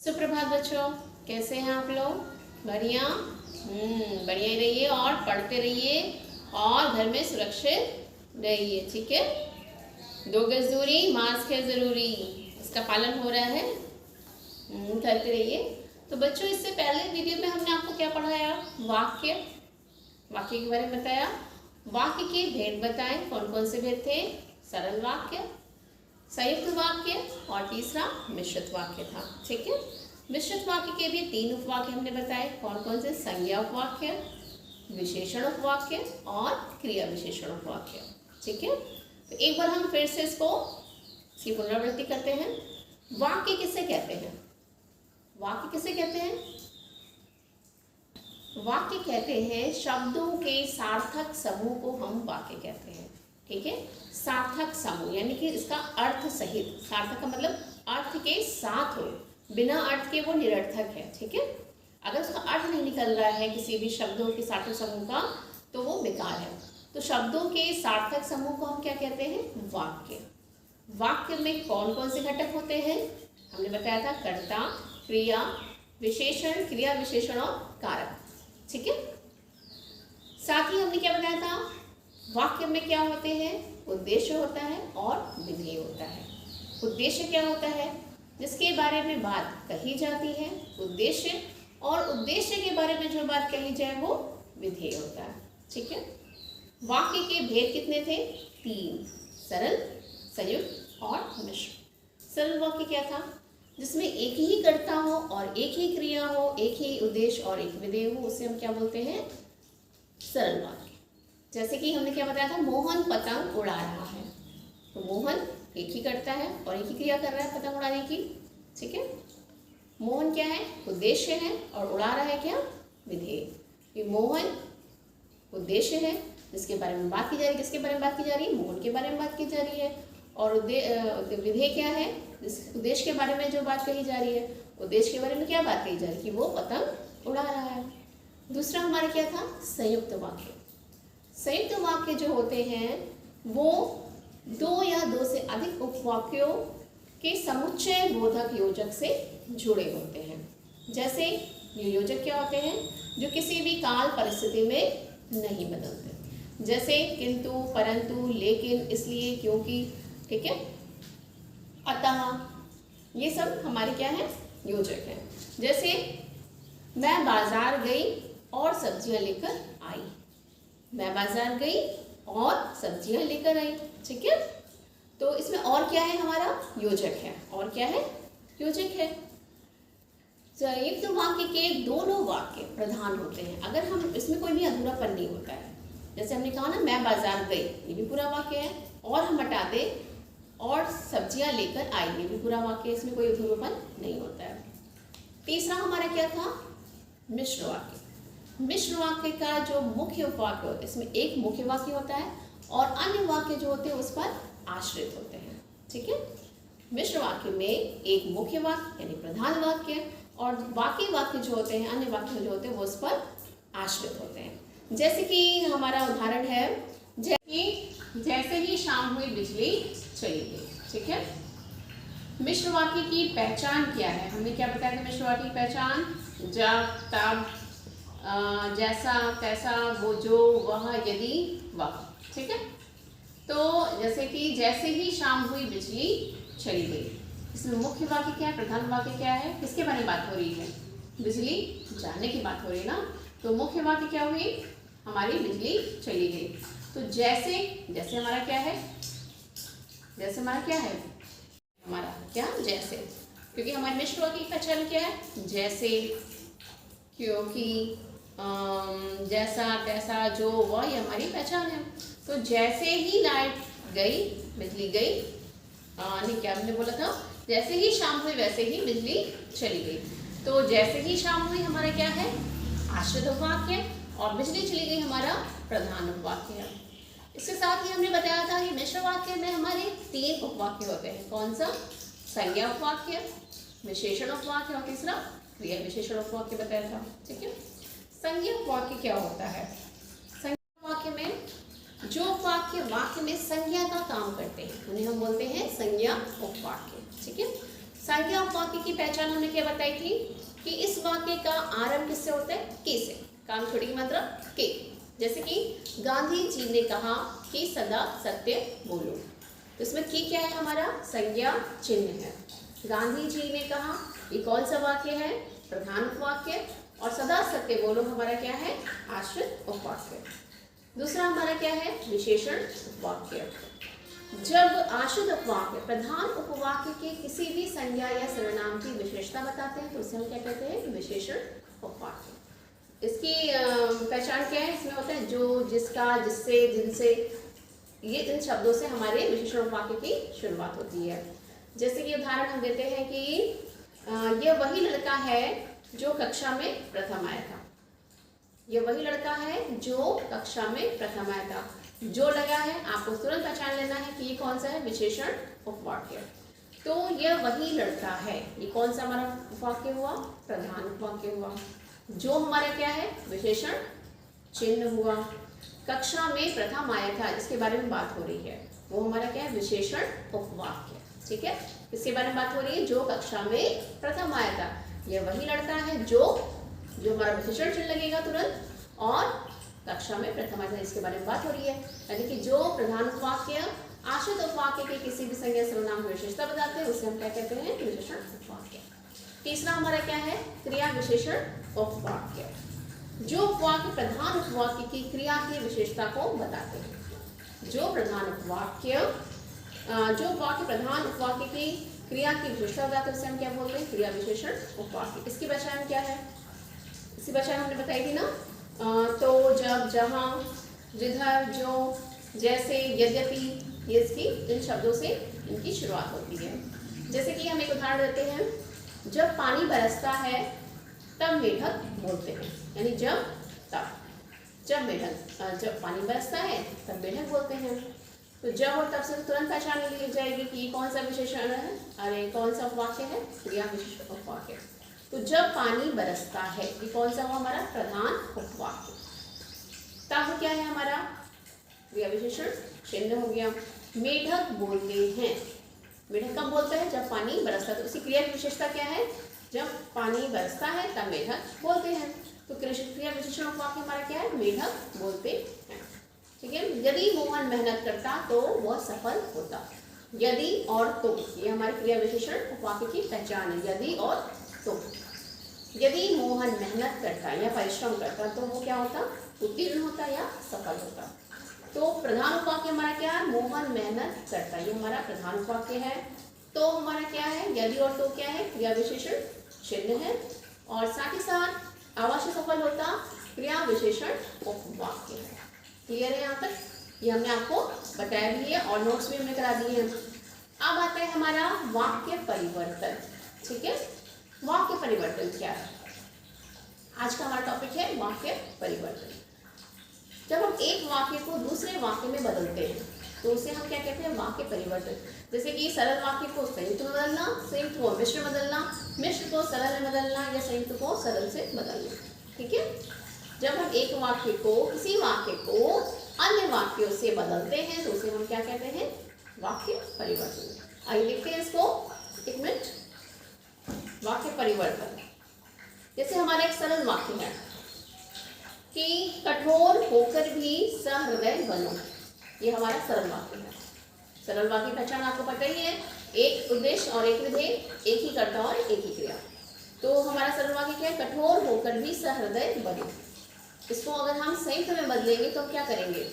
सुप्रभात बच्चों, कैसे हैं आप लोग? बढ़िया। बढ़िया ही रहिए और पढ़ते रहिए और घर में सुरक्षित रहिए, ठीक है। 2 गज दूरी, मास्क है ज़रूरी, इसका पालन हो रहा है। करते रहिए। तो बच्चों, इससे पहले वीडियो में हमने आपको क्या पढ़ाया? वाक्य के बारे में बताया। वाक्य के भेद बताए, कौन कौन से भेद थे? सरल वाक्य, संयुक्त वाक्य और तीसरा मिश्रित वाक्य था, ठीक है। मिश्रित वाक्य के भी 3 उपवाक्य हमने बताए, कौन कौन से? संज्ञा उपवाक्य, विशेषण उपवाक्य और क्रिया विशेषण उपवाक्य, ठीक है। तो एक बार हम फिर से इसकी पुनरावृत्ति करते हैं। वाक्य किसे कहते हैं? वाक्य किसे कहते हैं? वाक्य कहते हैं शब्दों के सार्थक समूह को हम वाक्य कहते हैं, ठीक है। सार्थक समूह यानी कि इसका अर्थ सहित, सार्थक का मतलब अर्थ के साथ हो, बिना अर्थ के वो निरर्थक है, ठीक है। अगर उसका अर्थ नहीं निकल रहा है किसी भी शब्दों के सार्थक समूह का तो वो बेकार है। तो शब्दों के सार्थक समूह को हम क्या कहते हैं? वाक्य। वाक्य में कौन कौन से घटक होते हैं? हमने बताया था कर्ता, क्रिया विशेषण, क्रिया विशेषण और कारक, ठीक है। साथ ही हमने क्या बताया था? वाक्य में क्या होते हैं? उद्देश्य होता है और विधेय होता है। उद्देश्य क्या होता है? जिसके बारे में बात कही जाती है उद्देश्य, और उद्देश्य के बारे में जो बात कही जाए वो विधेय होता है, ठीक है। वाक्य के भेद कितने थे? 3, सरल, संयुक्त और मिश्र। सरल वाक्य क्या था? जिसमें एक ही कर्ता हो और एक ही क्रिया हो, एक ही उद्देश्य और एक विधेय हो, उसे हम क्या बोलते हैं? सरल वाक्य। जैसे कि हमने क्या बताया था? मोहन पतंग उड़ा रहा है। तो मोहन एक ही करता है और एक ही क्रिया कर रहा है पतंग उड़ाने की, ठीक है। मोहन क्या है? उद्देश्य है, और उड़ा रहा है क्या? विधेय। ये मोहन उद्देश्य है जिसके बारे में बात की जा रही है। किसके बारे में बात की जा रही है? मोहन के बारे में बात की जा रही है। और विधेय क्या है? जिस उद्देश्य के बारे में जो बात कही जा रही है, उद्देश्य के बारे में क्या बात कही जा रही है? कि वो पतंग उड़ा रहा है। दूसरा हमारा क्या था? संयुक्त वाक्य। संयुक्त वाक्य जो होते हैं वो 2 या 2 से अधिक उपवाक्यों के समुच्चय बोधक योजक से जुड़े होते हैं। जैसे ये योजक क्या होते हैं? जो किसी भी काल परिस्थिति में नहीं बदलते, जैसे किंतु, परंतु, लेकिन, इसलिए, क्योंकि, ठीक है, अतः, ये सब हमारे क्या है? योजक हैं। जैसे मैं बाजार गई और सब्जियां लेकर आई। मैं बाजार गई और सब्जियां लेकर आई, ठीक है। तो इसमें और क्या है? हमारा योजक है। और क्या है? योजक है। संयुक्त वाक्य के दोनों वाक्य प्रधान होते हैं। अगर हम इसमें कोई भी अधूरापन नहीं होता है। जैसे हमने कहा ना, मैं बाजार गई, ये भी पूरा वाक्य है, और हम हटा दे और सब्जियां लेकर आई, ये भी पूरा वाक्य है, इसमें कोई अधूरापन नहीं होता है। तीसरा हमारा क्या था? मिश्र वाक्य। मिश्र वाक्य का जो मुख्य वाक्य होता है, इसमें एक मुख्य वाक्य होता है और अन्य वाक्य जो होते हैं उस पर आश्रित होते हैं, ठीक है। मिश्र वाक्य में एक मुख्य वाक्य यानी प्रधान वाक्य और बाकी वाक्य जो होते हैं, अन्य वाक्य जो होते हैं वो उस पर आश्रित होते हैं। जैसे कि हमारा उदाहरण है, जैसे ही शाम हुई बिजली चली गई, ठीक है। मिश्र वाक्य की पहचान क्या है? हमने क्या बताया था मिश्र वाक्य की पहचान? जब, तब, जैसा, तैसा, वो, जो, वह, यदि, वह, ठीक है। तो जैसे कि जैसे ही शाम हुई बिजली चली गई, इसमें मुख्य वाक्य क्या है? प्रधान वाक्य क्या है? किसके बारे में बात हो रही है? बिजली जाने की बात हो रही है ना। तो मुख्य वाक्य क्या हुई? हमारी बिजली चली गई। तो जैसे हमारा क्या है? जैसे हमारा क्या है? हमारा क्या? जैसे, क्योंकि हमारे मिश्र वाक्य की पहचान क्या है? जैसे, क्योंकि, जैसा, तैसा, जो, वह, ये हमारी पहचान है। तो जैसे ही लाइट गई, बिजली गई, नहीं, क्या हमने बोला था? जैसे ही शाम हुई वैसे ही बिजली चली गई। तो जैसे ही शाम हुई हमारा क्या है? आश्रित उपवाक्य, और बिजली चली गई हमारा प्रधान उपवाक्य है। इसके साथ ही हमने बताया था कि मिश्र वाक्य में हमारे 3 उपवाक्य होते हैं। कौन सा? संज्ञा उपवाक्य, विशेषण उपवाक्य और तीसरा क्रिया विशेषण उपवाक्य बताया था, ठीक है। संज्ञा उपवाक्य क्या होता है? संज्ञा वाक्य में जो वाक्य में संज्ञा का काम करते हैं उन्हें हम बोलते हैं संज्ञा उपवाक्य, ठीक है। संज्ञा उपवाक्य की पहचान हमने क्या बताई थी कि इस वाक्य का आरंभ किससे होता है? के से। काम छोटी की मात्रा के। जैसे कि गांधी जी ने कहा कि सदा सत्य बोलो, तो इसमें की क्या है? हमारा संज्ञा चिन्ह है। गांधी जी ने कहा, ये कौन सा वाक्य है? प्रधान उपवाक्य। और सदा सत्य बोलो हमारा क्या है? आश्रित उपवाक्य। दूसरा हमारा क्या है? विशेषण उपवाक्य। जब आश्रित उपवाक्य प्रधान उपवाक्य के किसी भी संज्ञा या सर्वनाम की विशेषता बताते हैं तो उसे हम क्या कहते हैं? विशेषण उपवाक्य। इसकी पहचान क्या है? इसमें होता है जो, जिसका, जिससे, जिनसे, ये इन शब्दों से हमारे विशेषण उपवाक्य की शुरुआत होती है। जैसे कि उदाहरण हम देते हैं कि यह वही लड़का है जो कक्षा में प्रथम आया था। यह वही लड़का है जो कक्षा में प्रथम आया था। जो लगा है आपको तुरंत पहचान लेना है कि ये कौन सा है? विशेषण उपवाक्य। तो यह वही लड़का है, ये कौन सा हमारा उपवाक्य हुआ? प्रधान उपवाक्य हुआ। जो हमारा क्या है? विशेषण चिन्ह हुआ। कक्षा में प्रथम आया था, इसके बारे में बात हो रही है, वो हमारा क्या है? विशेषण उपवाक्य। ठीक है, इसके बारे में बात हो रही है जो कक्षा में प्रथम आया था। यह वही लड़का है जो हमारा विशेषण चिन्ह लगेगा तुरंत, और कक्षा में प्रथम आया था, इसके बारे में बात हो रही है। यानी कि जो प्रधान उपवाक्य आश्रित उपवाक्य के किसी भी संज्ञा सर्वनाम की विशेषता बताते हैं उसे हम क्या कहते हैं? विशेषण उपवाक्य। तीसरा हमारा क्या है? क्रिया विशेषण उपवाक्य। जो उपवाक्य प्रधान उपवाक्य की क्रिया की विशेषता को बताते हैं। जो वाक्य प्रधान उपवाक्य की क्रिया की विशेषता बताते हैं उसे हम क्या बोलते हैं? क्रिया विशेषण उपवाक्य। इसकी पहचान क्या है? इसकी पहचान हमने बताई थी ना, तो, जब, जहाँ, जिधर, जो, जैसे, यद्यपि, ये इसकी इन शब्दों से इनकी शुरुआत होती है। जैसे कि हम एक उदाहरण देते हैं, जब पानी बरसता है तब मेढक बोलते हैं। यानी जब, तब, जब पानी बरसता है तब मेढक बोलते हैं। तो जब और तब से तुरंत पहचान ली जाएगी कि ये कौन सा विशेषण है? अरे कौन सा उपवाक्य है? क्रिया विशेषण उपवाक्य। तो जब पानी बरसता है, ये कौन सा हुआ? हमारा प्रधान उपवाक्य। तब क्या है हमारा? क्रिया विशेषण चिन्ह हो गया। मेढक बोलते हैं, मेढक कब बोलता है? जब पानी बरसता है। तो उसकी क्रिया की विशेषता क्या है? जब पानी बरसता है तब मेढक बोलते हैं। तो क्रिया विशेषण उपवाक्य हमारा क्या है? मेढक बोलते हैं। ठीक है, यदि मोहन मेहनत करता तो वह सफल होता। यदि और तो, ये हमारे क्रिया विशेषण उपवाक्य की पहचान है। यदि और तो, यदि मोहन मेहनत करता या परिश्रम करता तो वो क्या होता? उत्तीर्ण होता या सफल होता। तो प्रधान उपवाक्य हमारा क्या है? मोहन मेहनत करता, ये हमारा प्रधान उपवाक्य है। तो हमारा क्या है? यदि और तो क्या है? क्रिया विशेषण चिन्ह है। और साथ ही साथ अवश्य सफल होता क्रिया विशेषण उपवाक्य है। क्लियर है यहाँ तक? ये हमने आपको बताया भी है और नोट्स भी हमने करा दिए हैं। अब आता है हमारा वाक्य परिवर्तन। ठीक है, वाक्य परिवर्तन क्या है? आज का हमारा टॉपिक है वाक्य परिवर्तन। जब हम एक वाक्य को दूसरे वाक्य में बदलते हैं तो उसे हम क्या कहते हैं? वाक्य परिवर्तन। जैसे कि सरल वाक्य को संयुक्त में बदलना, संयुक्त को मिश्र बदलना, मिश्र को सरल में बदलना या संयुक्त को सरल से बदलना। ठीक है, जब हम एक वाक्य को, किसी वाक्य को अन्य वाक्यों से बदलते हैं तो उसे हम क्या कहते हैं? वाक्य परिवर्तन। आइए देखते हैं इसको, एक मिनट। वाक्य परिवर्तन, जैसे हमारा एक सरल वाक्य है कि कठोर होकर भी सहृदय बनो, ये हमारा सरल वाक्य है। सरल वाक्य की पहचान आपको पता ही है, एक उद्देश्य और एक विधेय, एक ही कर्ता और एक ही क्रिया। तो हमारा सरल वाक्य क्या है? कठोर होकर भी सहृदय बनो। इसको अगर हम संयुक्त में बदलेंगे तो क्या करेंगे?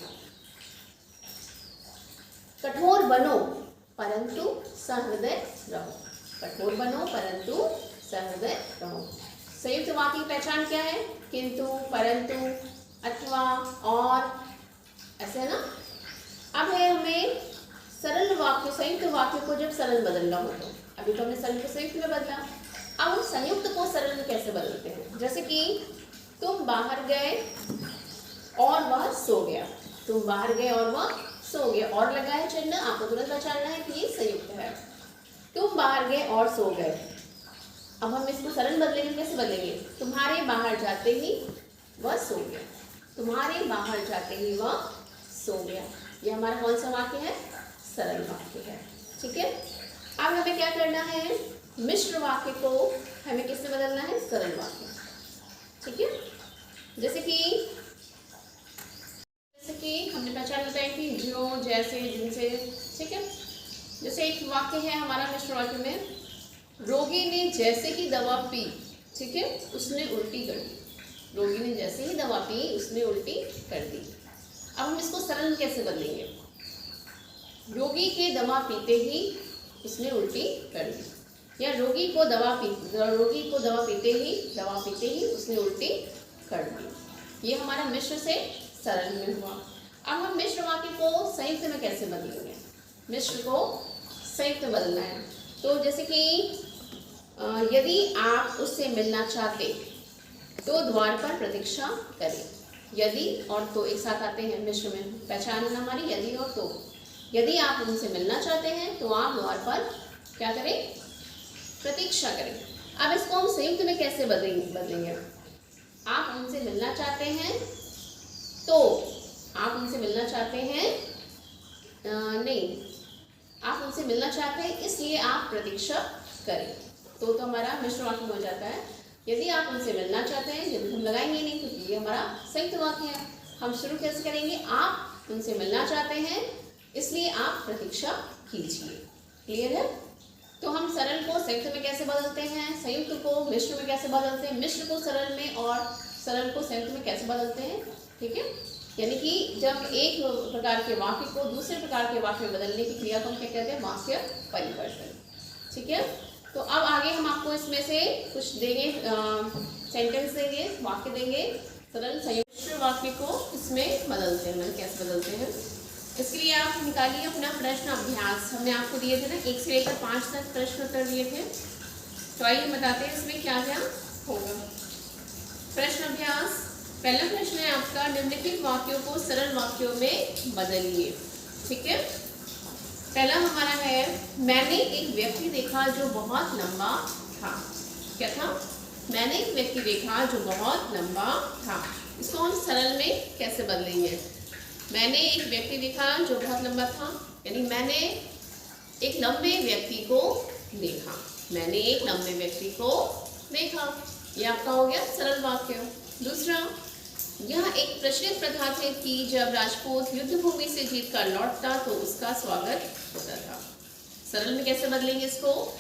कठोर बनो परंतु सहृदय रहो। कठोर बनो परंतु सहृदय रहो। संयुक्त वाक्य की पहचान क्या है? किंतु, परंतु, अथवा, और, ऐसे है ना। अब है हमें सरल वाक्य, संयुक्त वाक्य को जब सरल बदलना हो तो, अभी तो हमने सरल को संयुक्त में बदला, अब हम संयुक्त को सरल में कैसे बदलते हैं? जैसे कि तुम बाहर गए और वह सो गया। तुम बाहर गए और वह सो गया, और लगा है चिन्ह, आपको तुरंत पहचानना है कि ये संयुक्त है। तुम बाहर गए और सो गए। अब हम इसको सरल बदलेंगे, कैसे बदलेंगे? तुम्हारे बाहर जाते ही वह सो गया। तुम्हारे बाहर जाते ही वह सो गया। ये हमारा कौन सा वाक्य है? सरल वाक्य है। ठीक है, अब हमें क्या करना है? मिश्र वाक्य को हमें किससे बदलना है? सरल वाक्य। ठीक है, जैसे कि हमने पहचान बताई थी जो, जैसे, जिनसे। ठीक है, जैसे एक वाक्य है हमारा मिश्र वाक्य में, रोगी ने जैसे ही दवा पी, ठीक है, उसने उल्टी कर दी। रोगी ने जैसे ही दवा पी उसने उल्टी कर दी। अब हम इसको सरल में कैसे बदलेंगे? रोगी के दवा पीते ही उसने उल्टी कर दी, या रोगी को दवा पीते ही उसने उल्टी कर दी। ये हमारा मिश्र से सरल में हुआ। अब हम मिश्र वाक्य को संयुक्त में कैसे बदलेंगे? मिश्र को संयुक्त में बदलना है, तो जैसे कि यदि आप उससे मिलना चाहते तो द्वार पर प्रतीक्षा करें। यदि और तो एक साथ आते हैं मिश्र में, पहचान हमारी यदि और तो। यदि आप उनसे मिलना चाहते हैं तो आप द्वार पर क्या करें? प्रतीक्षा करें। अब इसको हम संयुक्त में कैसे बदलेंगे? आप उनसे मिलना चाहते हैं तो, आप उनसे मिलना चाहते हैं नहीं, आप उनसे मिलना चाहते हैं इसलिए आप प्रतीक्षा करें। तो हमारा मिश्र वाक्य हो जाता है। यदि आप उनसे मिलना चाहते हैं, यदि हम लगाएंगे नहीं क्योंकि ये हमारा संयुक्त वाक्य है। हम शुरू कैसे करेंगे? आप उनसे मिलना चाहते हैं इसलिए आप प्रतीक्षा कीजिए। क्लियर है? तो हम सरल को संयुक्त में कैसे बदलते हैं, संयुक्त को मिश्र में कैसे बदलते हैं, मिश्र को सरल में और सरल को संयुक्त में कैसे बदलते हैं। ठीक है, यानी कि जब एक प्रकार के वाक्य को दूसरे प्रकार के वाक्य में बदलने की क्रिया को हम क्या कहते हैं? वाक्य परिवर्तन। ठीक है, तो अब आगे हम आपको इसमें से कुछ देंगे, सेंटेंस देंगे, वाक्य देंगे, सरल संयुक्त वाक्य को इसमें बदलते हैं। कैसे बदलते हैं इसके लिए आप निकालिए अपना प्रश्न अभ्यास। हमने आपको दिए थे ना 1 से लेकर 5 तक प्रश्न उत्तर दिए थे, तो आइए बताते हैं इसमें क्या क्या होगा। प्रश्न अभ्यास, पहला प्रश्न है आपका, निम्नलिखित वाक्यों को सरल वाक्यों में बदलिए। ठीक है, पहला हमारा है, मैंने एक व्यक्ति देखा जो बहुत लंबा था। क्या था? मैंने एक व्यक्ति देखा जो बहुत लंबा था। इसको हम सरल में कैसे बदलेंगे? मैंने एक व्यक्ति देखा जो बहुत लंबा था, यानी मैंने एक लंबे व्यक्ति को देखा। मैंने एक लंबे व्यक्ति को देखा, यह आपका हो गया सरल वाक्य। दूसरा, यह एक प्रचलित प्रथा थी कि जब राजपूत युद्ध भूमि से जीत कर लौटता तो उसका स्वागत होता था। सरल में कैसे बदलेंगे इसको?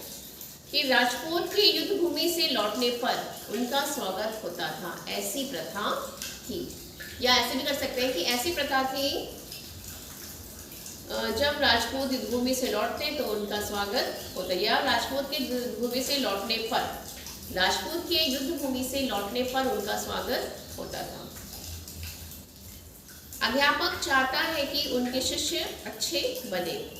कि राजपूत के युद्ध भूमि से लौटने पर उनका स्वागत होता था, ऐसी प्रथा थी। या ऐसे भी कर सकते हैं कि ऐसी प्रथा थी जब राजपूत युद्ध भूमि से लौटते तो उनका स्वागत होता, या राजपूत के युद्ध भूमि से लौटने पर, राजपूत के युद्ध भूमि से लौटने पर उनका स्वागत होता था। अध्यापक चाहता है कि उनके शिष्य अच्छे बने।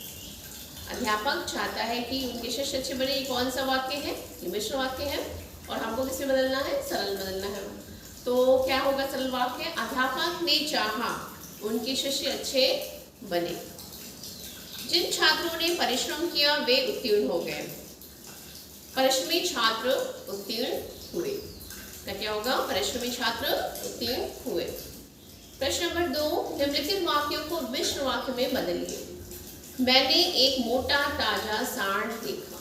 अध्यापक चाहता है कि उनके शिष्य अच्छे बने। ये कौन सा वाक्य है? ये मिश्र वाक्य है और हमको किसमें बदलना है? सरल बदलना है। तो क्या होगा सरल वाक्य? अध्यापक ने चाहा उनके शिष्य अच्छे बने। जिन छात्रों ने परिश्रम किया वे उत्तीर्ण हो गए। परिश्रमी छात्र उत्तीर्ण हुए। क्या होगा? परिश्रमी छात्र उत्तीर्ण हुए। प्रश्न नंबर 2, निम्नलिखित वाक्यों को मिश्र वाक्य में बदलिए। मैंने एक मोटा ताजा सांड देखा।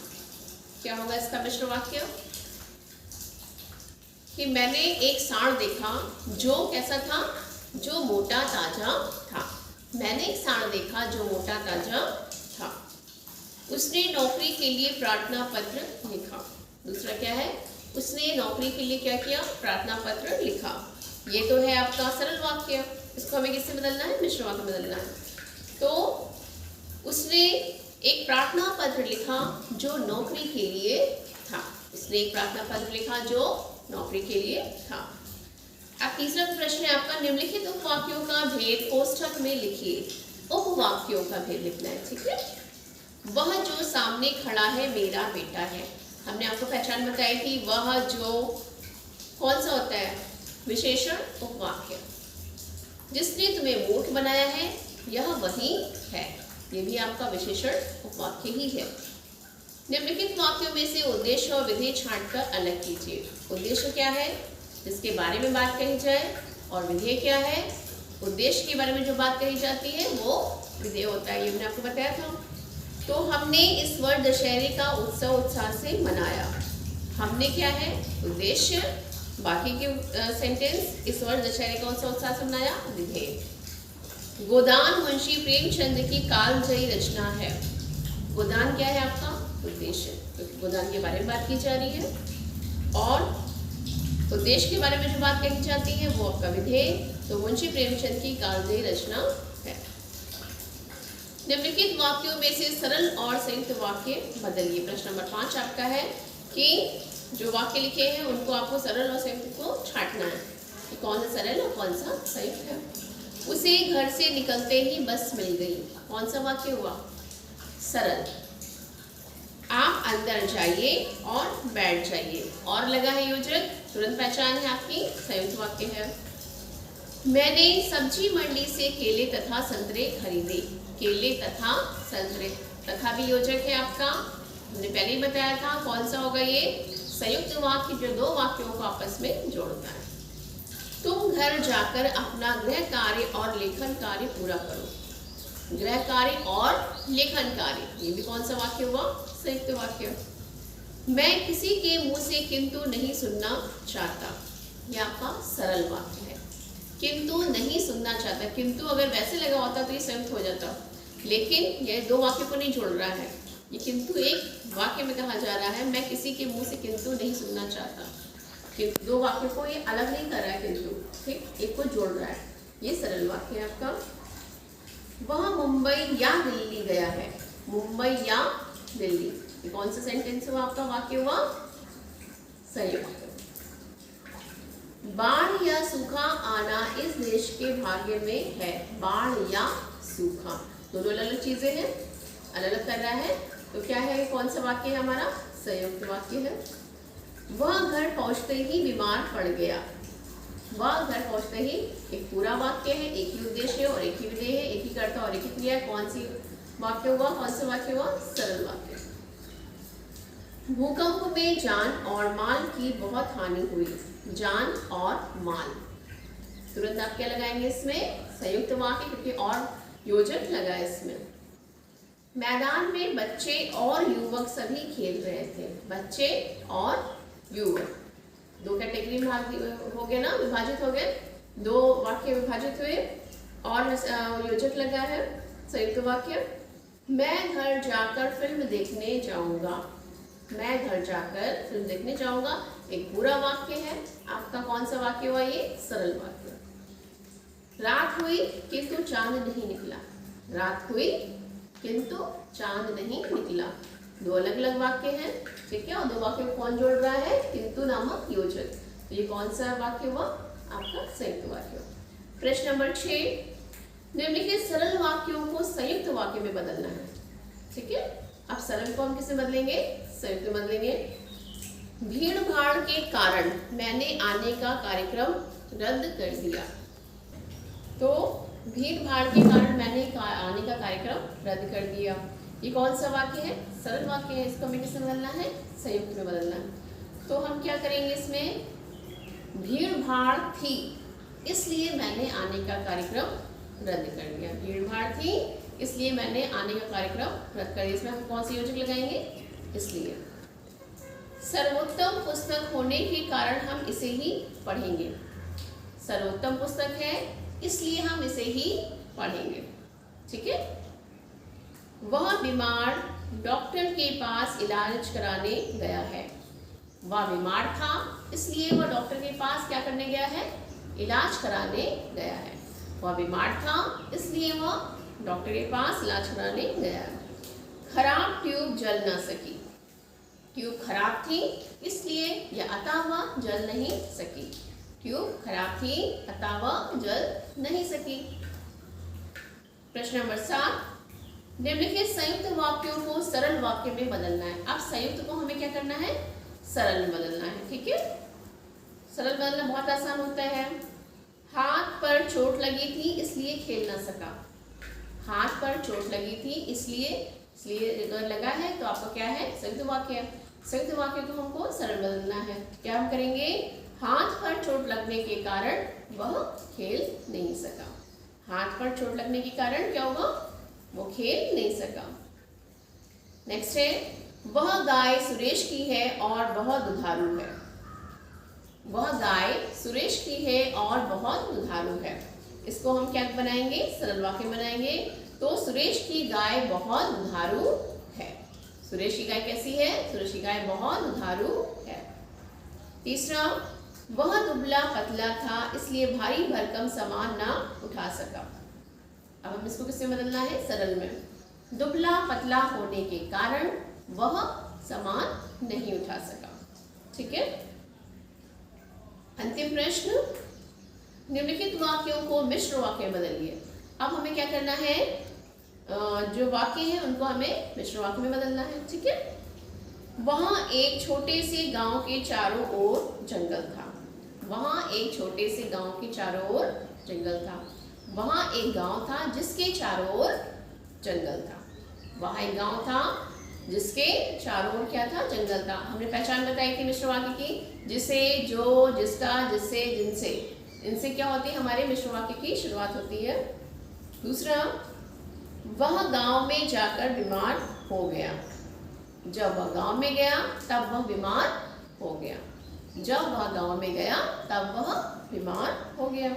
क्या होगा इसका मिश्र वाक्य? कि मैंने एक सांड देखा जो कैसा था? जो मोटा ताजा था। मैंने एक सांड देखा जो मोटा ताजा था। उसने नौकरी के लिए प्रार्थना पत्र लिखा। दूसरा क्या है? उसने नौकरी के लिए क्या किया? प्रार्थना पत्र लिखा। ये तो है आपका सरल वाक्य। इसको हमें किससे बदलना है? मिश्र वाक्य बदलना है। तो उसने एक प्रार्थना पत्र लिखा जो नौकरी के लिए था। उसने एक प्रार्थना पत्र लिखा जो नौकरी के लिए था। अब तीसरा प्रश्न है आपका, निम्नलिखित उपवाक्यों का भेद कोष्ठक में लिखिए। उपवाक्यों का भेद लिखना है। ठीक है, वह जो सामने खड़ा है मेरा बेटा है। हमने आपको पहचान बताई थी, वह जो कौन सा होता है? विशेषण उपवाक्य। जिसने तुम्हें मूर्ख बनाया है यह वही है। ये भी आपका विशेषण उपवाक्य ही है। निम्नलिखित वाक्यों में से उद्देश्य और विधेय छांटकर अलग कीजिए। उद्देश्य क्या है? जिसके बारे में बात कही जाए, और विधेय क्या है? उद्देश्य के बारे में जो बात कही जाती है वो विधेय होता है। ये मैंने आपको बताया था। तो हमने इस वर्ष दशहरे का उत्सव उत्साह से मनाया। हमने क्या है उद्देश्य, बाकी के सेंटेंस इस वर्ष दशहरे का उत्सव उत्साह से मनाया विधेय। गोदान मुंशी प्रेमचंद की कालजयी रचना है। गोदान क्या है आपका उद्देश्य, क्योंकि गोदान के बारे में बात की जा रही है और उद्देश्य के बारे में जो बात कही जाती है वो आपका विधेय। तो मुंशी प्रेमचंद की कालजयी रचना है। निम्नलिखित वाक्यों में से सरल और संयुक्त वाक्य बदलिए। प्रश्न नंबर 5 आपका है कि जो वाक्य लिखे हैं उनको आपको सरल और संयुक्त को छांटना है कि कौन सा सरल और कौन सा संयुक्त है। उसे घर से निकलते ही बस मिल गई। कौन सा वाक्य हुआ सरल। आप अंदर जाइए और बैठ जाइए और लगा है योजक, तुरंत पहचान है आपकी, संयुक्त वाक्य है। मैंने सब्जी मंडी से केले तथा संतरे खरीदे। केले तथा संतरे, तथा भी योजक है आपका, हमने पहले ही बताया था। कौन सा होगा ये संयुक्त वाक्य जो दो वाक्यों को आपस में जोड़ता है। तुम घर जाकर अपना गृह कार्य और लेखन कार्य पूरा करो। गृह कार्य और लेखन कार्य, ये भी कौन सा वाक्य हुआ संयुक्त वाक्य। मैं किसी के मुंह से किंतु नहीं सुनना चाहता, ये आपका सरल वाक्य है। किंतु नहीं सुनना चाहता, किंतु अगर वैसे लगा होता तो ये संयुक्त हो जाता, लेकिन ये दो वाक्य को नहीं जोड़ रहा है। ये किंतु एक वाक्य में कहा जा रहा है मैं किसी के मुंह से किंतु नहीं सुनना चाहता। किंतु दो वाक्य को ये अलग नहीं कर रहा है किंतु, ठीक, एक को जोड़ रहा है। ये सरल वाक्य है आपका। वह मुंबई या दिल्ली गया है। मुंबई या दिल्ली, ये कौन सा सेंटेंस हुआ आपका, वाक्य हुआ संयुक्त। बाढ़ या सूखा आना इस देश के भाग्य में है। बाढ़ या सूखा दोनों अलग अलग चीजें हैं, अलग अलग कर रहा है। तो क्या है, कौन सा वाक्य है हमारा संयुक्त वाक्य है। वह घर पहुंचते ही बीमार पड़ गया। वह घर पहुंचते ही एक पूरा वाक्य है, एक ही उद्देश्य है और एक ही विधेय है, एक ही कर्ता और एक ही क्रिया। कौन सी वाक्य हुआ, कौन सा वाक्य हुआ सरल वाक्य। भूकंप में जान और माल की बहुत हानि हुई। जान और माल, तुरंत आप क्या लगाएंगे इसमें संयुक्त वाक्य, क्योंकि और योजक लगा इसमें। मैदान में बच्चे और युवक सभी खेल रहे थे। बच्चे और युवक दो कैटेगरी में हो गए ना, विभाजित हो गए, दो वाक्य विभाजित हुए और योजक लगा है संयुक्त वाक्य। मैं घर जाकर फिल्म देखने जाऊंगा। मैं घर जाकर फिल्म देखने जाऊंगा एक पूरा वाक्य है आपका। कौन सा वाक्य हुआ ये सरल वाक्य। रात हुई किंतु चांद नहीं निकला। रात हुई किंतु चांद नहीं निकला, दो अलग अलग वाक्य हैं, ठीक है। और दो वाक्य को कौन जोड़ रहा है, किंतु नामक योजक। तो ये कौन सा वाक्य हुआ आपका संयुक्त वाक्य। प्रश्न नंबर 6, निम्नलिखित सरल वाक्यों को संयुक्त वाक्य में बदलना है, ठीक है। अब सरल को हम किससे बदलेंगे, संयुक्त में बदलेंगे। भीड़ भाड़ के कारण मैंने आने का कार्यक्रम रद्द कर दिया। तो भीड़ भाड़ के कारण मैंने आने का कार्यक्रम रद्द कर दिया, ये कौन सा वाक्य है, सरल वाक्य है। इसको हमें किससे बदलना है, संयुक्त में बदलना है। तो हम क्या करेंगे इसमें, भीड़ भाड़ थी इसलिए मैंने आने का कार्यक्रम रद्द कर दिया। भीड़ भाड़ थी इसलिए मैंने आने का कार्यक्रम रद्द कर दिया। इसमें हम कौन सी योजक लगाएंगे, इसलिए। सर्वोत्तम पुस्तक होने के कारण हम इसे ही पढ़ेंगे। सर्वोत्तम पुस्तक है इसलिए हम इसे ही पढ़ेंगे, ठीक है। वह बीमार डॉक्टर के पास इलाज कराने गया है। वह बीमार था इसलिए वह डॉक्टर के पास क्या करने गया है, इलाज कराने गया है। वह बीमार था इसलिए वह डॉक्टर के पास इलाज कराने गया है। खराब ट्यूब जल न सकी। ट्यूब खराब थी इसलिए या अतः वह जल नहीं सकी। ट्यूब खराब थी अतः वह जल नहीं सकी। प्रश्न नंबर 7, निम्नलिखित संयुक्त वाक्यों को सरल वाक्य में बदलना है। अब संयुक्त को हमें क्या करना है, सरल में बदलना है, ठीक है। सरल बदलना बहुत आसान होता है। हाथ पर चोट लगी थी इसलिए खेल ना सका। हाथ पर चोट लगी थी इसलिए अगर लगा है तो आपका क्या है, संयुक्त वाक्य है। संयुक्त वाक्य को हमको सरल बदलना है। क्या हम करेंगे, हाथ पर चोट लगने के कारण वह खेल नहीं सका। हाथ पर चोट लगने के कारण क्या होगा, वो खेल नहीं सका। नेक्स्ट है, वह गाय सुरेश की है और बहुत दुधारू है। वह गाय सुरेश की है और बहुत दुधारू है। इसको हम क्या बनाएंगे, सरल वाक्य बनाएंगे। तो सुरेश की गाय बहुत दुधारू है। सुरेश की गाय कैसी है? सुरेश की गाय बहुत दुधारू है। तीसरा, वह दुबला पतला था इसलिए भारी भरकम सामान ना उठा सका। अब हम इसको किससे बदलना है? सरल में। दुबला पतला होने के कारण वह सामान नहीं उठा सका। ठीक है। अंतिम प्रश्न, निम्नलिखित वाक्यों को मिश्र वाक्य में बदलिए। अब हमें क्या करना है, जो वाक्य है उनको हमें मिश्र वाक्य में बदलना है। ठीक है। वहां एक छोटे से गांव के चारों ओर जंगल था। वहां एक छोटे से गांव के चारों ओर जंगल था। वहां एक गांव था जिसके चारों ओर जंगल था। वहां एक गांव था जिसके चारों ओर क्या था? जंगल था। हमने पहचान बताई थी मिश्र वाक्य की, जिसे, जो, जिसका, जिससे, जिनसे, इनसे क्या होती है? हमारे मिश्र वाक्य की शुरुआत होती है। दूसरा, वह गांव में जाकर बीमार हो गया। जब वह गांव में गया तब वह बीमार हो गया। जब वह गांव में गया तब वह बीमार हो गया।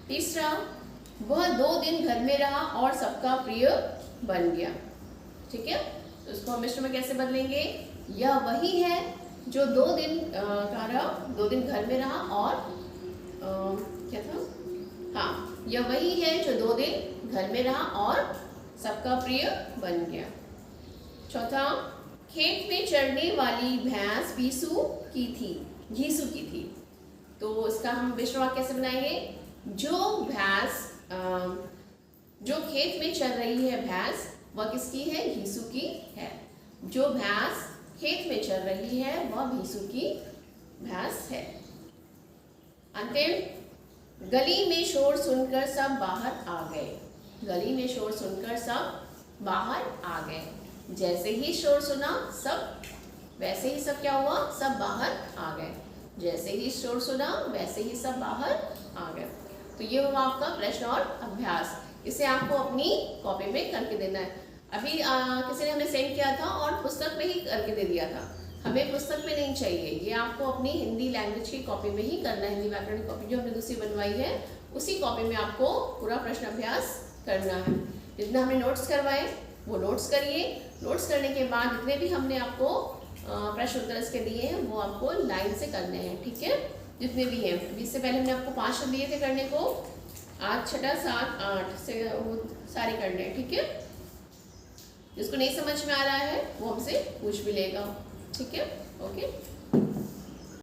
तीसरा, वह 2 दिन घर में रहा और सबका प्रिय बन गया। ठीक है। तो इसको हम मिश्र में कैसे बदलेंगे? यह वही है जो 2 दिन कहाँ रहा? 2 दिन घर में रहा और क्या था? हाँ, यह वही है जो 2 दिन घर में रहा और सबका प्रिय बन गया। चौथा, खेत में चरने वाली भैंस घीसू की थी। तो इसका हम मिश्र वाक्य कैसे बनाएंगे? जो भैंस, जो खेत में चल रही है भैंस, वह किसकी है? घीसू की है। जो भैंस खेत में चल रही है वह घीसू की भैंस है। अंतिम, गली में शोर सुनकर सब बाहर आ गए। गली में शोर सुनकर सब बाहर आ गए। जैसे ही शोर सुना सब, वैसे ही सब क्या हुआ? सब बाहर आ गए। जैसे ही शोर सुना वैसे ही सब बाहर आ गए। तो ये हुआ आपका प्रश्न और अभ्यास। इसे आपको अपनी कॉपी में करके देना है। अभी किसी ने हमें सेंड किया था और पुस्तक में ही करके दे दिया था। हमें पुस्तक में नहीं चाहिए, ये आपको अपनी हिंदी लैंग्वेज की कॉपी में ही करना है। हिंदी व्याकरण की कॉपी जो हमने दूसरी बनवाई है उसी कॉपी में आपको पूरा प्रश्न अभ्यास करना है। जितना हमने नोट्स करवाए वो नोट्स करिए। नोट्स करने के बाद जितने भी हमने आपको प्रश्न उत्तर इसके दिए हैं वो आपको लाइन से करने हैं। ठीक है। जितने भी हैं, इससे पहले हमने आपको 5 दिए थे करने को, आज 6, 7, 8 से वो सारे करने हैं। ठीक है। जिसको नहीं समझ में आ रहा है वो हमसे पूछ भी लेगा। ठीक है। ओके।